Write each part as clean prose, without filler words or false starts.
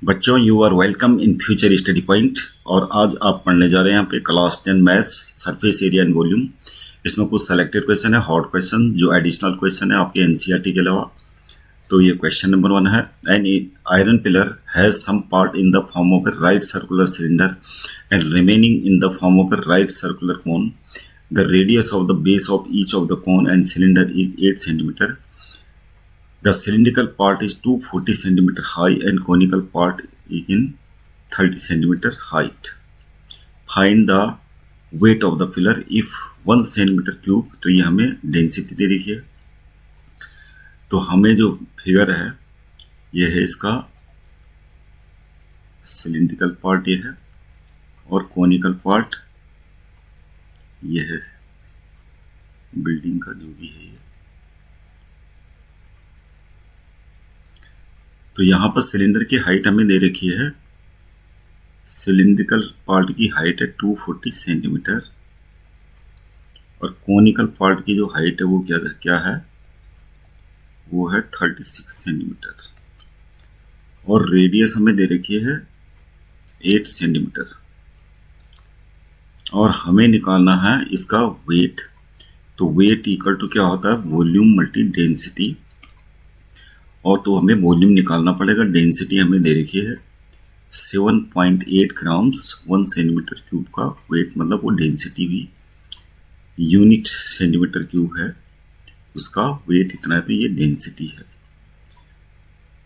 बच्चों, you are welcome in future study point. और आज आप पढ़ने जा रहे हैं यहाँ पे class 10 maths surface area and volume. इसमें कुछ सेलेक्टेड क्वेश्चन है, हॉट क्वेश्चन जो एडिशनल क्वेश्चन है आपके एनसीईआरटी के अलावा। तो ये क्वेश्चन नंबर 1 है। An iron pillar has some part in the form of a right circular cylinder and remaining in the form of a right circular cone. The radius of the base of each of the cone and cylinder is 8 cm. The cylindrical part is 240 cm high and conical part is in 30 cm height. Find the weight of the pillar if 1 cm cube। तो ये हमें density दे रखी है। तो हमें जो figure है ये है इसका सिलिंड्रिकल पार्ट ये है और कोनिकल पार्ट ये है, बिल्डिंग का जो भी है ये। तो यहाँ पर सिलेंडर की हाइट हमें दे रखी है, सिलिंड्रिकल पार्ट की हाइट है 240 सेंटीमीटर और कोनिकल पार्ट की जो हाइट है वो क्या है वो है 36 सेंटीमीटर और रेडियस हमें दे रखी है 8 सेंटीमीटर और हमें निकालना है इसका वेट। तो वेट इक्वल टू क्या होता है, वॉल्यूम मल्टी डेंसिटी। और तो हमें वॉल्यूम निकालना पड़ेगा। डेंसिटी हमें दे रखी है 7.8 ग्राम्स 1 सेंटीमीटर क्यूब का वेट, मतलब वो डेंसिटी भी यूनिट सेंटीमीटर क्यूब है, उसका वेट इतना है, तो ये डेंसिटी है।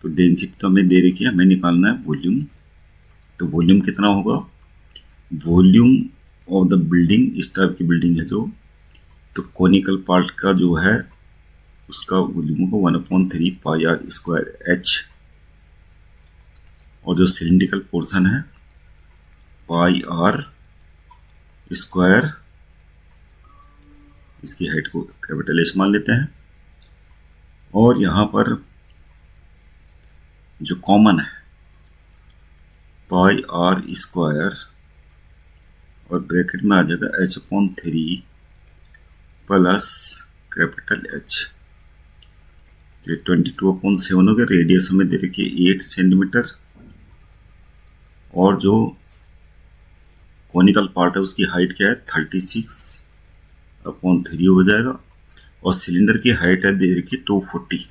तो डेंसिटी तो हमें दे रखी है, हमें निकालना है वॉल्यूम। तो वॉल्यूम कितना होगा, वॉल्यूम ऑफ द बिल्डिंग, इस टाइप की बिल्डिंग है जो, तो कोनिकल पार्ट का जो है उसका वॉल्यूम को 1/3 पाई आर स्क्वायर एच और जो सिलिंड्रिकल पोर्शन है पाई आर स्क्वायर, इसकी हाइट को कैपिटल एच मान लेते हैं। और यहाँ पर जो कॉमन है पाई आर स्क्वायर और ब्रैकेट में आ जाएगा h/3 प्लस कैपिटल एच। ये 22/7 हो गया। रेडियस हमें दे रखी है 8 सेंटीमीटर और जो कोनिकल पार्ट है उसकी हाइट क्या है 36/3 हो जाएगा और सिलेंडर की हाइट है दे रखी 240।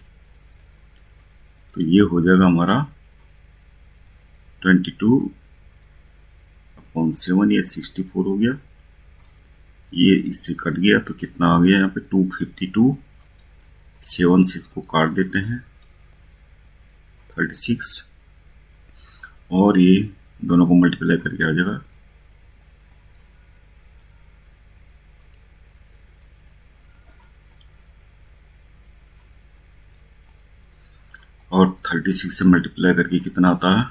तो ये हो जाएगा हमारा 22/7, ये 64 हो गया। ये इससे कट गया तो कितना आ गया यहाँ पे 252। 7 से इसको काट देते हैं 36 और ये दोनों को मल्टीप्लाई करके आ जाएगा और 36 से मल्टीप्लाई करके कितना आता है,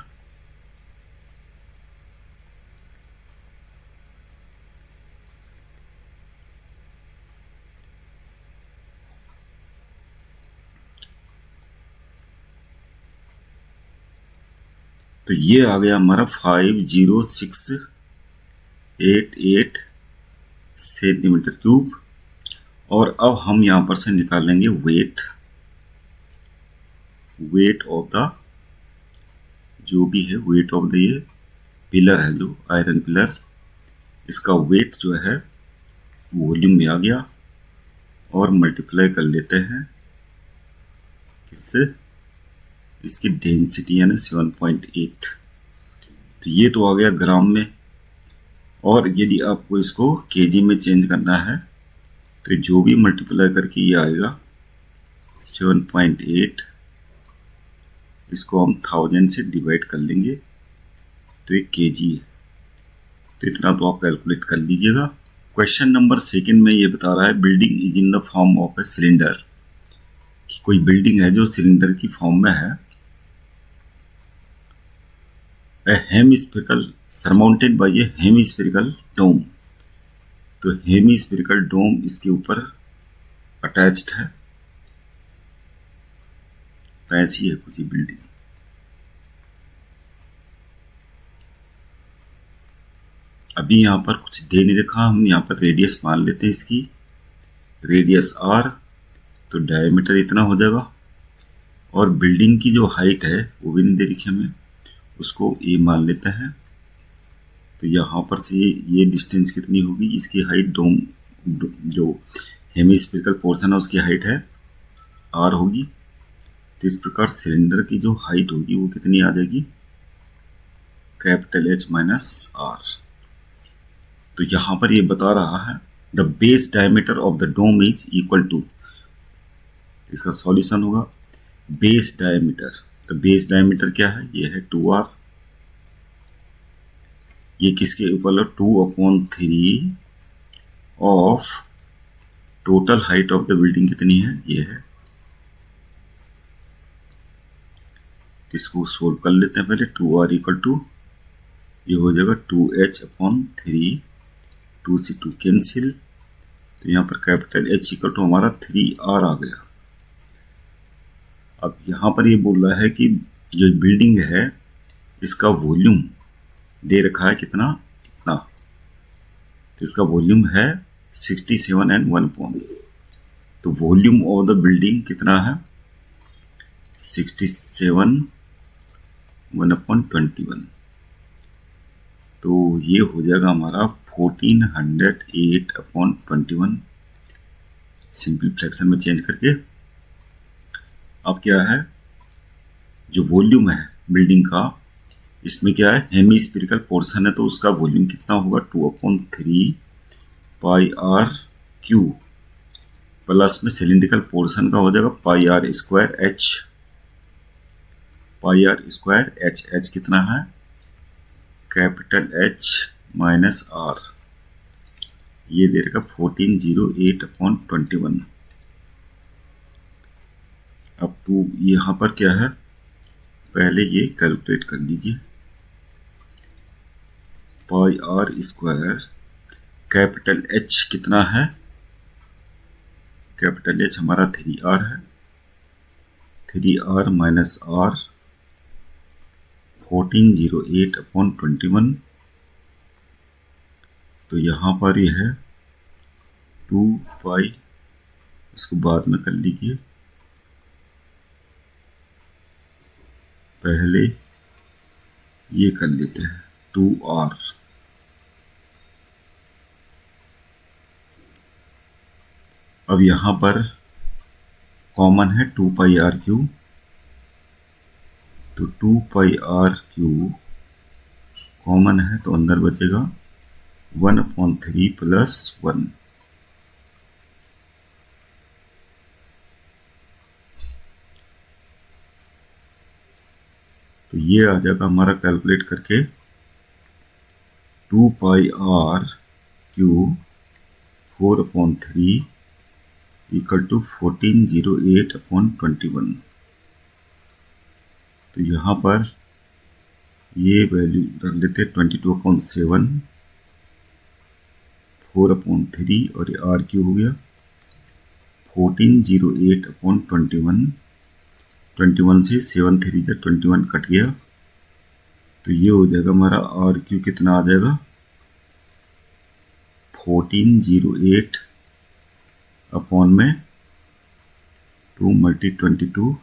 तो ये आ गया हमारा 50688 सेंटीमीटर क्यूब। और अब हम यहाँ पर से निकालेंगे वेट ऑफ द, जो भी है वेट ऑफ द ये पिलर है जो आयरन पिलर, इसका वेट जो है वॉल्यूम में आ गया और मल्टीप्लाई कर लेते हैं इससे, इसकी डेंसिटी यानी 7.8। तो ये तो आ गया ग्राम में। और यदि आपको इसको केजी में चेंज करना है तो जो भी मल्टीप्लाई करके ये आएगा 7.8, इसको हम 1000 से डिवाइड कर लेंगे तो ये केजी है। तो इतना तो आप कैलकुलेट कर लीजिएगा। क्वेश्चन नंबर 2 में ये बता रहा है building is in the form of a cylinder, कि कोई बिल्डिंग है जो सिलेंडर की फॉर्म में है। A hemispherical surmounted by a hemispherical dome। तो हेमिस्फेरिकल डोम इसके ऊपर अटैच्ड है। तो ऐसी है कुछ बिल्डिंग। अभी यहाँ पर कुछ दे नहीं रखा, हम यहाँ पर रेडियस मान लेते हैं, इसकी रेडियस r, तो डायमीटर इतना हो जाएगा। और बिल्डिंग की जो हाइट है वो भी नहीं दे रखी हमें, उसको ए मान लेते हैं। तो यहाँ पर से ये डिस्टेंस कितनी होगी, इसकी हाइट डोम जो हेमिस्फेरिकल पोर्शन है उसकी हाइट है आर होगी। तो इस प्रकार सिलेंडर की जो हाइट होगी वो कितनी आ जाएगी, कैपिटल एच माइनस आर। तो यहाँ पर ये बता रहा है the base diameter of the dome is equal to, इसका सॉल्यूशन होगा बेस डायमीटर। तो बेस डायमीटर क्या है, ये है 2r। ये किसके इक्वल है, 2/3 of total height of the building कितनी है, ये है। तो इसको सोल्व कर लेते हैं पहले। 2r इक्वल टू ये हो जाएगा 2h/3, 2 से 2 कैंसिल। तो यहाँ पर कैपिटल H इक्वल टू हमारा 3r आ गया। अब यहाँ पर ये बोल रहा है कि जो बिल्डिंग है इसका वॉल्यूम दे रखा है कितना, इतना। तो इसका वॉल्यूम है 67 and 1 पॉइंट। तो वॉल्यूम ऑफ द बिल्डिंग कितना है, 67 1/21। तो ये हो जाएगा हमारा 1408/21 सिंपल फ्रैक्शन में चेंज करके। अब क्या है, जो वॉल्यूम है बिल्डिंग का, इसमें क्या है हेमिस्फेरिकल पोर्शन है तो उसका वॉल्यूम कितना होगा 2/3 πr³ प्लस में सिलिंड्रिकल पोर्शन का हो जाएगा πr²h। πr²h कितना है, कैपिटल H माइनस R। ये दे रखा 1408/21। अब टू यहाँ पर क्या है, पहले ये कैलकुलेट कर लीजिए। πr², कैपिटल H कितना है, कैपिटल H हमारा 3r है। 3r minus R 1408/21। तो यहाँ पर ये है 2π, इसको बाद में कर लीजिए। पहले ये कर लेते हैं 2r। अब यहाँ पर कॉमन है 2πr³। तो 2πr³ कॉमन है तो अंदर बचेगा 1/3 + 1। तो ये आ जाएगा हमारा कैलकुलेट करके 2πr³ 4/3 इक्वल टू 1408/21। तो यहाँ पर ये वैल्यू रख लेते 22/7, 4/3 और ये r³ हो गया 1408/21। 21 से 7 3 जा 21 कट गया। तो ये हो जाएगा हमारा r³ कितना आ जाएगा 1408 अपॉन में 2 × 22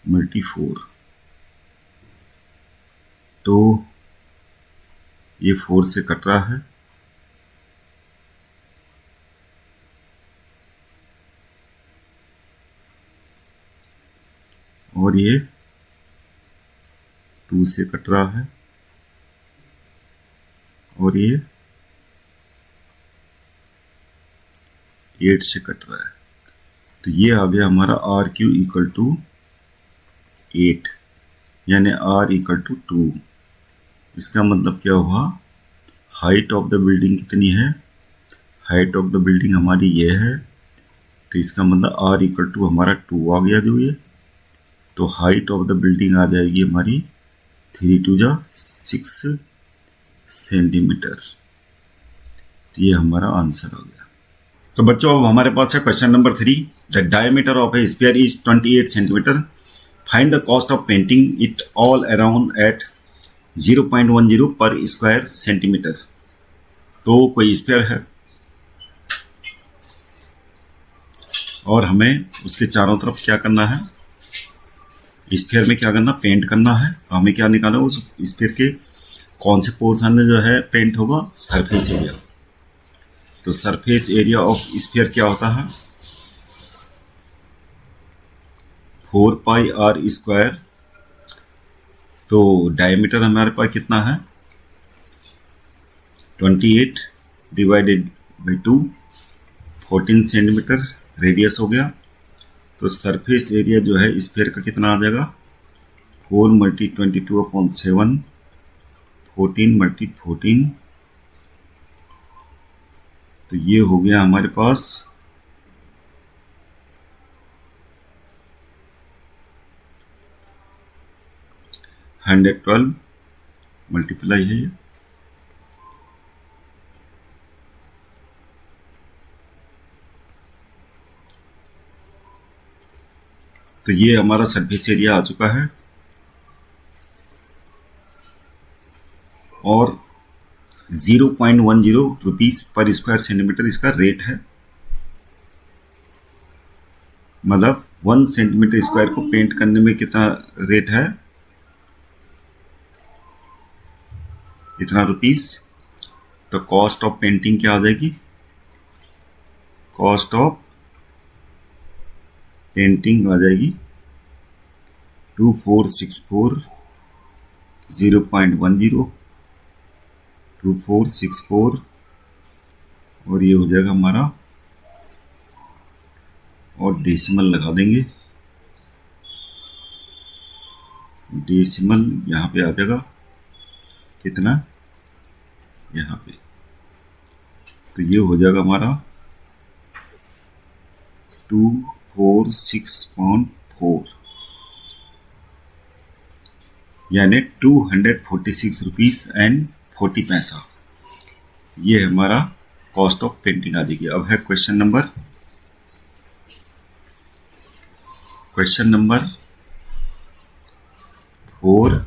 × 4। तो ये 4 से कट रहा है। और ये 2 से कट रहा है। और ये 8 से कट रहा है। तो ये आ गया हमारा r³ इक्वल टू 8, यानी r इक्वल टू 2। इसका मतलब क्या हुआ, हाइट ऑफ द बिल्डिंग कितनी है, हाइट ऑफ द बिल्डिंग हमारी ये है। तो इसका मतलब r इक्वल टू हमारा 2 आ गया जो ये। तो हाइट ऑफ द बिल्डिंग आ जाएगी हमारी 3 × 6 सेंटीमीटर। तो ये हमारा आंसर हो गया। तो बच्चों अब हमारे पास है question number 3। The diameter of a sphere is 28 centimetre. Find the cost of painting it all around at 0.10 per square centimetre. तो कोई स्फीयर है और हमें उसके चारों तरफ क्या करना है, स्फीयर में क्या करना, पेंट करना है। तो हमें क्या निकालना है, उस स्फीयर के कौन से पोर्शन में जो है पेंट होगा, सरफेस एरिया। तो सरफेस एरिया ऑफ स्फीयर क्या होता है, 4πr²। तो डायमीटर हमारे पास कितना है, 28 डिवाइडेड बाई 2, 14 सेंटीमीटर रेडियस हो गया। तो सरफेस एरिया जो है स्फीयर का कितना आ जाएगा, 4 × 22/7, 14 × 14। तो ये हो गया हमारे पास 112 मल्टीप्लाई है ये। तो ये हमारा सरफेस एरिया आ चुका है। और 0.10 रुपीस पर स्क्वायर सेंटीमीटर इसका रेट है। मतलब 1 सेंटीमीटर स्क्वायर को पेंट करने में कितना रेट है, इतना रुपीस। तो कॉस्ट ऑफ पेंटिंग क्या आ जाएगी, कॉस्ट ऑफ पेंटिंग आ जाएगी 2464, 0.10, 2464। और ये हो जाएगा हमारा, और डेसिमल लगा देंगे, डेसिमल यहाँ पे आ जाएगा कितना, यहाँ पे। तो ये हो जाएगा हमारा 246.4, यानी 246 रुपीस एंड 40 पैसा। ये हमारा कॉस्ट ऑफ पेंटिंग आ जाएगी। अब है question number 4।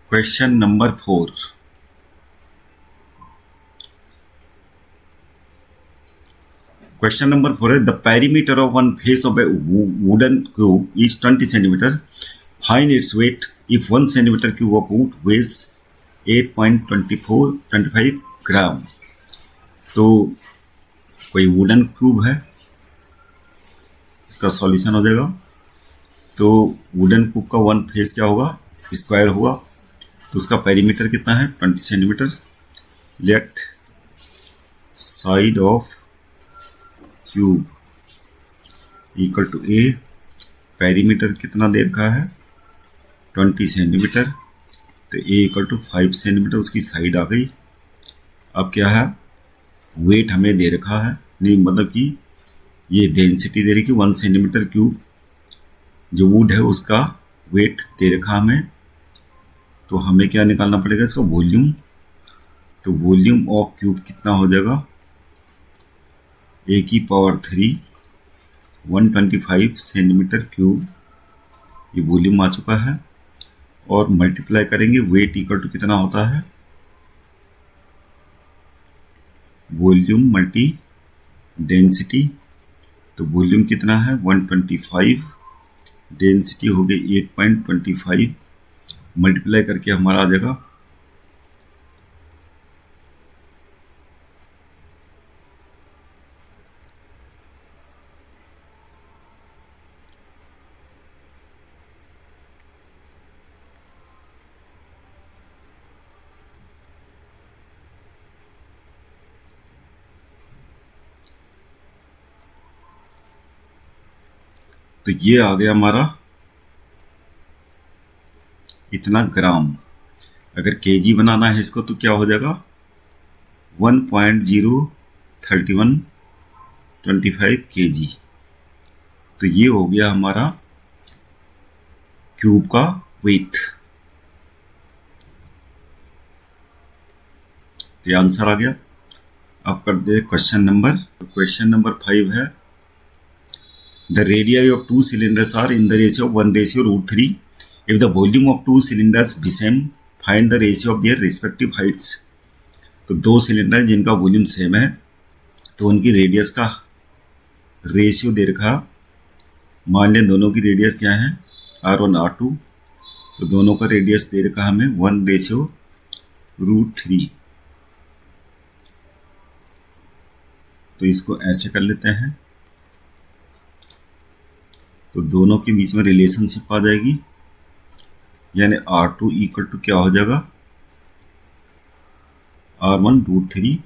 Question number 4, question number 4 है, the perimeter of one face of a wooden cube is 20 centimetre, find its weight if 1 centimetre cube of wood weighs 8.25 gram. तो कोई wooden cube है, इसका solution हो जाएगा। तो वुडन क्यूब का one face क्या होगा, स्क्वायर होगा। तो उसका पेरीमीटर कितना है, 20 centimetre. Let side of cube equal to a, perimeter कितना दे रखा है, 20 सेंटीमीटर। तो ए इक्वल टू 5 सेंटीमीटर उसकी साइड आ गई। अब क्या है, वेट हमें दे रखा है, नहीं मतलब कि ये डेंसिटी दे रखी 1 सेंटीमीटर क्यूब जो वुड है उसका वेट दे रखा हमें। तो हमें क्या निकालना पड़ेगा, इसका वॉल्यूम। तो वॉल्यूम ऑफ क्यूब कितना हो जाएगा, A⁴ 125 सेंटीमीटर क्यूब, ये वॉल्यूम आ चुका है। और मल्टीप्लाई करेंगे, वेट इक्वल टू कितना होता है, वॉल्यूम मल्टी डेंसिटी। तो वॉल्यूम कितना है 125, डेंसिटी हो गई 8.25, मल्टीप्लाई करके हमारा आ जाएगा तो ये आ गया हमारा इतना ग्राम। अगर केजी बनाना है इसको तो क्या हो जाएगा 1.03125 केजी। तो ये हो गया हमारा क्यूब का वेट। तो आंसर आ गया। अब कर दे क्वेश्चन नंबर, तो क्वेश्चन नंबर 5 है, the radii of two cylinders are in the ratio of 1:√3. If the volume of two cylinders be same, find the ratio of their respective heights. तो दो cylinder जिनका volume same है तो उनकी radius का ratio दे रखा. मान लें दोनों की रेडियस क्या है, R1 R2. तो दोनों का रेडियस दे रखा हमें 1:√3. तो इसको ऐसे कर लेते हैं. तो दोनों के बीच में रिलेशनशिप आ जाएगी, यानी R2 इक्वल टू क्या हो जाएगा, R1√3.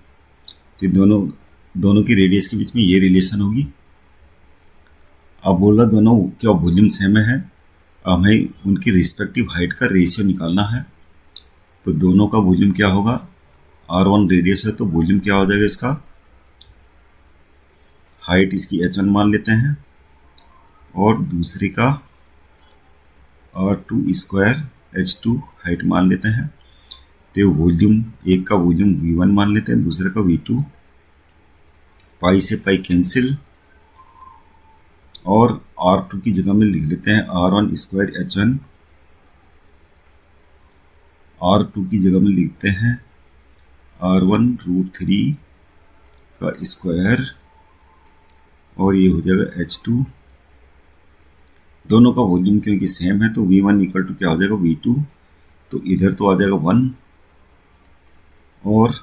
तो दोनों की रेडियस के बीच में ये रिलेशन होगी. अब बोल रहा दोनों क्या वॉल्यूम सेम है, हमें उनकी रिस्पेक्टिव हाइट का रेशियो निकालना है. तो दोनों का वॉल्यूम क्या होगा, R1 रेडियस है तो वॉल्यूम क्या हो जाएगा इसका, हाइट इसकी H1 मान लेते हैं और दूसरे का R2 स्क्वायर H2 हाइट मान लेते हैं. तो वॉल्यूम, एक का वॉल्यूम V1 मान लेते हैं, दूसरे का V2. पाई से पाई कैंसिल और R2 की जगह में लिख लेते हैं R1 स्क्वायर H1. R2 की जगह में लिखते हैं R1√3 का स्क्वायर और ये हो जाएगा H2. दोनों का वॉल्यूम क्योंकि सेम है तो V1 इक्वल टू क्या हो जाएगा, V2. तो इधर तो आ जाएगा 1 और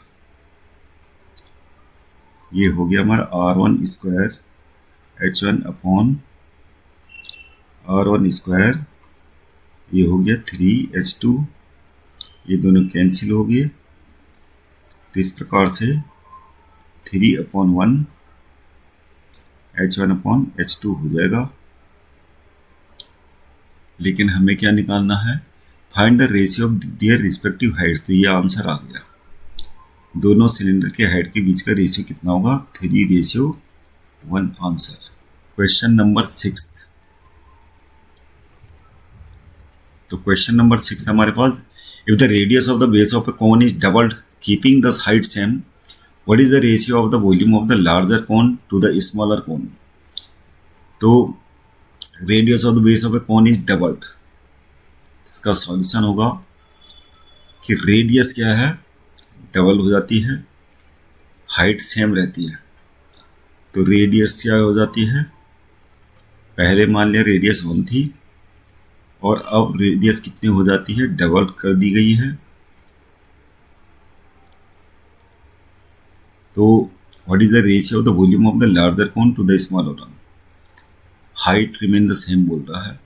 ये हो गया हमारा R1 square H1 upon R1 square, ये हो गया 3H2. ये दोनों कैंसिल हो गए. तो इस प्रकार से 3/1 H1/H2 हो जाएगा. लेकिन हमें क्या निकालना है, find the ratio of their respective heights. तो ये आंसर आ गया. दोनों सिलेंडर के हाइट के बीच का रेशियो कितना होगा, 3:1 आंसर. Question number 6. तो क्वेश्चन नंबर 6 हमारे पास, if the radius of the base of a cone is doubled keeping the height same, what is the ratio of the volume of the larger cone to the smaller cone. तो radius of the base of a cone is doubled. इसका solution होगा कि radius क्या है, double हो जाती है, height same रहती है. तो रेडियस क्या हो जाती है, पहले मान लिया रेडियस 1 थी और अब रेडियस कितनी हो जाती है, डबल कर दी गई है. तो what is the ratio of the volume of the larger cone to the smaller one. Height remain the same बोल रहा है.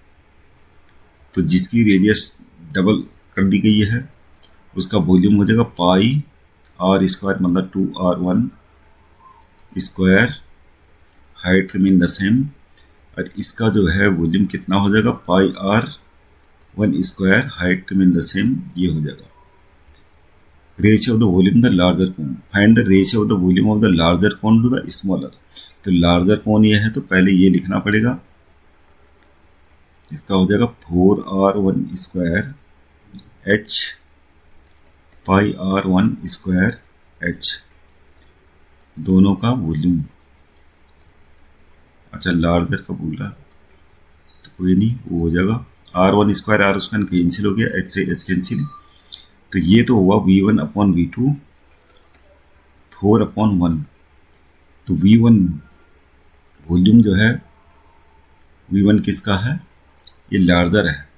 तो जिसकी रेडियस डबल कर दी गई है उसका वॉल्यूम हो जाएगा पाई R स्क्वायर, मतलब 2R1 square, height remain the same. और इसका जो है वॉल्यूम कितना हो जाएगा, pi R1 square, height remain the same. ये हो जाएगा ratio of the volume the larger cone. Find the ratio of the volume of the larger cone to the smaller. तो लार्जर कोन ये है तो पहले ये लिखना पड़ेगा. इसका हो जाएगा 4R1 स्क्वायर H पाई R1 स्क्वायर H, दोनों का वॉल्यूम. अच्छा लार्जर का बोल रहा तो कोई नहीं, वो हो जाएगा R1 square R square cancel हो गया, H से H कैंसिल. तो ये तो हुआ V1/V2 4/1. तो V1 वॉल्यूम जो है, V1 किसका है, ये लार्जर है.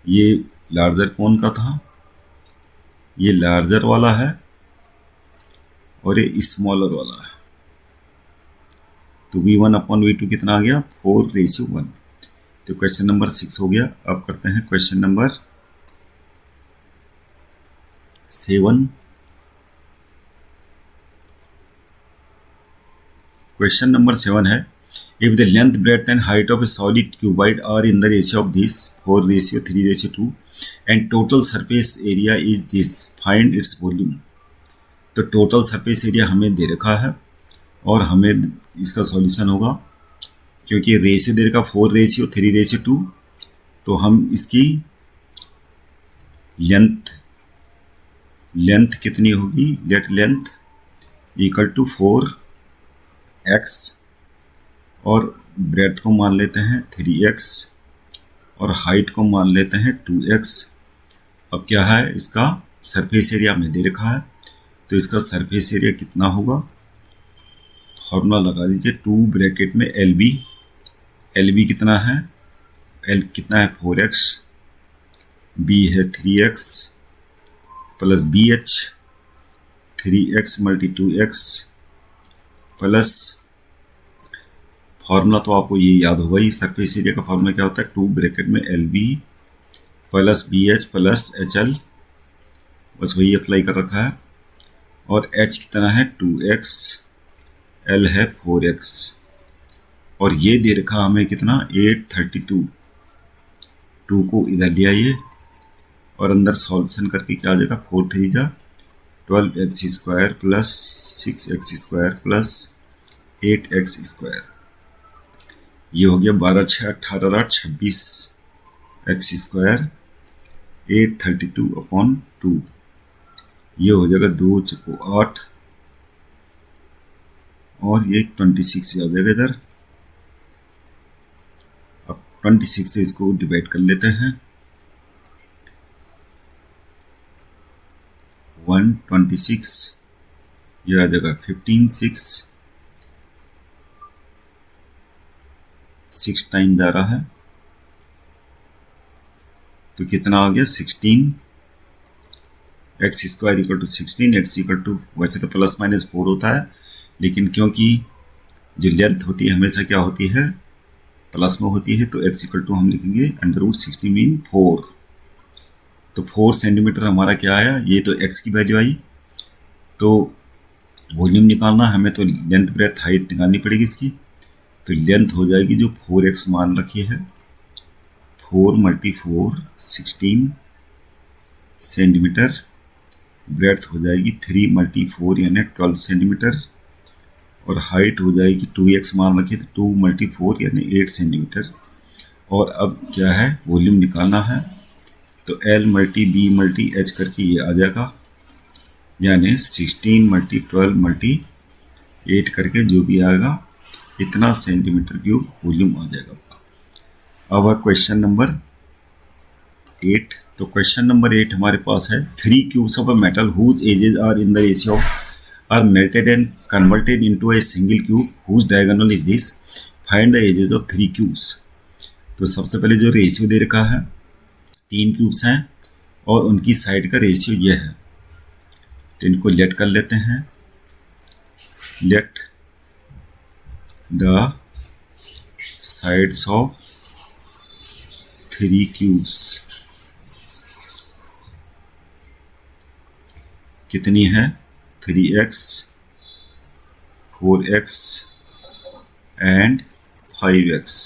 ये लार्जर कौन का था, ये लार्जर वाला है और ये स्मॉलर वाला है. तो V1/V2 कितना आ गया, 4:1. तो क्वेश्चन नंबर 6 हो गया. अब करते हैं क्वेश्चन नंबर 7. क्वेश्चन नंबर 7 है, if the length, breadth and height of a solid cuboid are in the ratio of this 4:3:2 and total surface area is this, find its volume. तो total surface area हमें दे रखा है और हमें इसका solution होगा, क्योंकि रेशियो दे रखा 4:3:2. तो हम इसकी लेंथ कितनी होगी, late length equal to 4x और ब्रेड्थ को मान लेते हैं 3x और हाइट को मान लेते हैं 2x। अब क्या है, इसका सरफेस एरिया में दे रखा है, तो इसका सरफेस एरिया कितना होगा, फॉर्मूला लगा दीजिए 2 ब्रैकेट में एल बी कितना है, एल कितना है 4x, बी है 3x plus b h 3x multi 2x plus formula तो आपको ये याद होगा ही, सरफेस एरिया का फॉर्मूला क्या होता है 2 ब्रैकेट में l b plus b h plus h l, बस वही अप्लाई कर रखा है। और h कितना है 2x, l है 4x और ये दे रखा हमें कितना 832। 2 को इधर ले आइए और अंदर सॉल्यूशन करके क्या आ जाएगा 4 3 जा 12x square plus 6x square plus 8x square, ये हो गया 12 6 18 8 26 x स्क्वायर 832/2, ये हो जाएगा 2 चको 8 और ये 26 आ जाएगा इधर। अब 26 से इसको डिवाइड कर लेते हैं, 126 ये आ जाएगा 15 6 टाइम जा रहा है तो कितना आ गया 16 x square equal to 16 x equal to, वैसे तो प्लस माइनस 4 होता है लेकिन क्योंकि जो लेंथ होती है हमेशा क्या होती है प्लस में होती है, तो x इक्वल टू हम लिखेंगे √16 मीन 4। तो 4 सेंटीमीटर हमारा क्या आया, ये तो x की वैल्यू आई, तो वॉल्यूम निकालना हमें तो लेंथ ब्रेथ हाइट निकालनी पड़ेगी इसकी, तो लेंथ हो जाएगी जो 4x मान रखी है 4 × 4 16 सेंटीमीटर, ब्रेथ हो जाएगी 3 × 4 यानी 12 सेंटीमीटर और हाइट हो जाएगी 2x मान रखी तो 2 × 4 यानी 8 सेंटीमीटर। और अब क्या है वॉल्यूम निकालना है, तो L × B × H करके ये आ जाएगा, यानी 16 × 12 × 8 करके जो भी आएगा इतना सेंटीमीटर क्यूब वॉल्यूम आ जाएगा। अब क्वेश्चन नंबर 8, तो क्वेश्चन नंबर 8 हमारे पास है 3 cubes of a metal whose edges are in the ratio are melted and converted into a single cube whose diagonal is this, find the edges of 3 cubes. तो सबसे पहले जो ratio दे रखा है 3 क्यूब्स हैं और उनकी साइड का रेशियो ये है, तो इनको लेट कर लेते हैं, let the sides of 3 cubes कितनी है 3x 4x एंड 5x।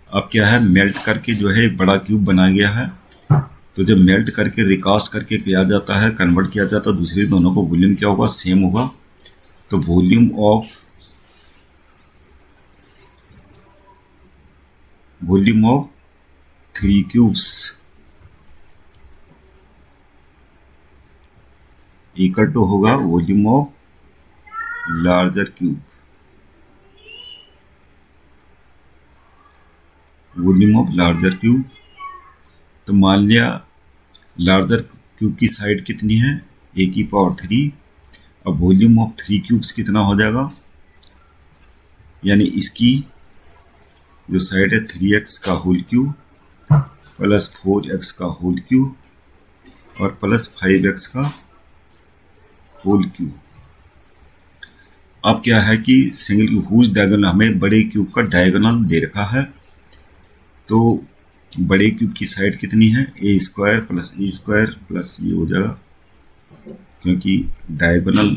अब क्या है मेल्ट करके जो है बड़ा क्यूब बना गया है, तो जब मेल्ट करके रिकास्ट करके किया जाता है कन्वर्ट किया जाता है दूसरे दोनों को वॉल्यूम क्या होगा सेम होगा, तो volume of 3 cubes equal to होगा volume of larger cube, volume of larger cube. तो मान लिया लार्जर क्यूब की साइड कितनी है a⁴, अब वॉल्यूम ऑफ 3 क्यूब्स कितना हो जाएगा, यानी इसकी जो साइड है 3x का होल क्यूब प्लस 4x का होल क्यूब और प्लस 5x का होल क्यूब। अब क्या है कि सिंगल क्यूब हुज डायगोनल, हमें बड़े क्यूब का डायगोनल दे रखा है, तो बड़े क्यूब की साइड कितनी है a² प्लस a² प्लस ये हो जाएगा, क्योंकि डायगोनल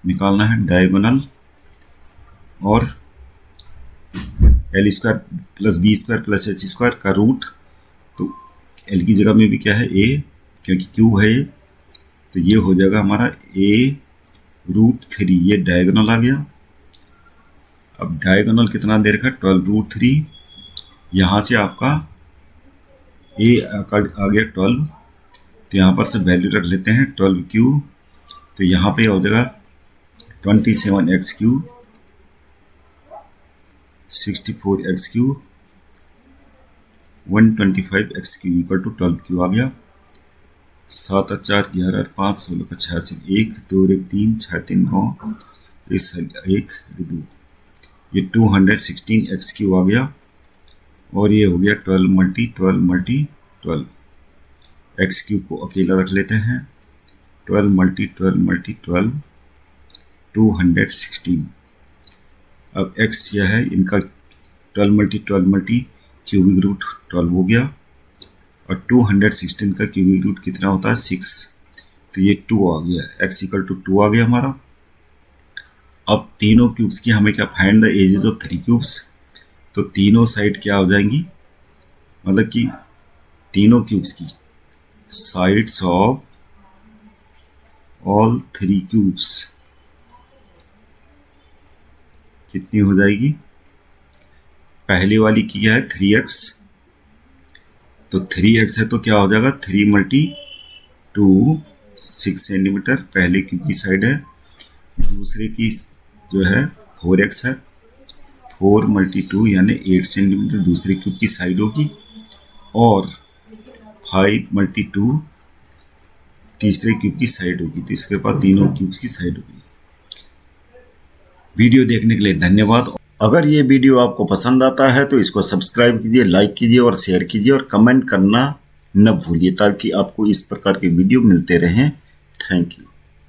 निकालना है, डायगोनल और l² plus b² plus h² का रूट, तो l की जगह में भी क्या है a, क्योंकि क्यूब है ये, तो ये हो जाएगा हमारा a√3, ये डायगोनल आ गया। अब डायगोनल कितना दे रखा है 12√3, यहाँ से आपका a आ गया 12, तो यहाँ पर से वैल्यू रख लेते हैं 12 तो यहाँ पे हो जाएगा 27x³ 64x³ 125x³ equal to 12 आ गया। 7 और 4 11 और 5 16 का 86 1 2 1 3 6 3 9 इस 1 2 ये 216x³ आ गया और ये हो गया 12 मल्टी 12 मल्टी 12। x³ को अकेला रख लेते हैं 12 मल्टी 12 मल्टी 12 216। अब x यह है इनका 12 मल्टी 12 मल्टी क्यूबिक रूट 12 हो गया और 216 का क्यूबिक रूट कितना होता है 6, तो ये 2 आ गया, x इक्वल टू 2 आ गया हमारा। अब तीनों क्यूब्स की हमें क्या find the edges of 3 cubes, तो तीनों साइड क्या हो जाएंगी, मतलब कि तीनों क्यूब्स की साइड्स ऑफ ऑल 3 क्यूब्स कितनी हो जाएगी। पहले वाली की क्या है 3x, तो 3x है तो क्या हो जाएगा 3 मल्टी 2 6 सेंटीमीटर पहले क्यूब की साइड है। दूसरे की जो है 4x है 4 मल्टी 2 यानी 8 सेंटीमीटर दूसरे क्यूब की साइड होगी और 5 मल्टी 2 तीसरे क्यूब की साइड होगी, तो इसके बाद तीनों क्यूब्स की साइड होगी। वीडियो देखने के लिए धन्यवाद। अगर ये वीडियो आपको पसंद आता है तो इसको सब्सक्राइब कीजिए, लाइक कीजिए और शेयर कीजिए और कमेंट करना न भूलिए ताकि आपको इस प्रकार के वीडियो मिलते रहें। Thank you.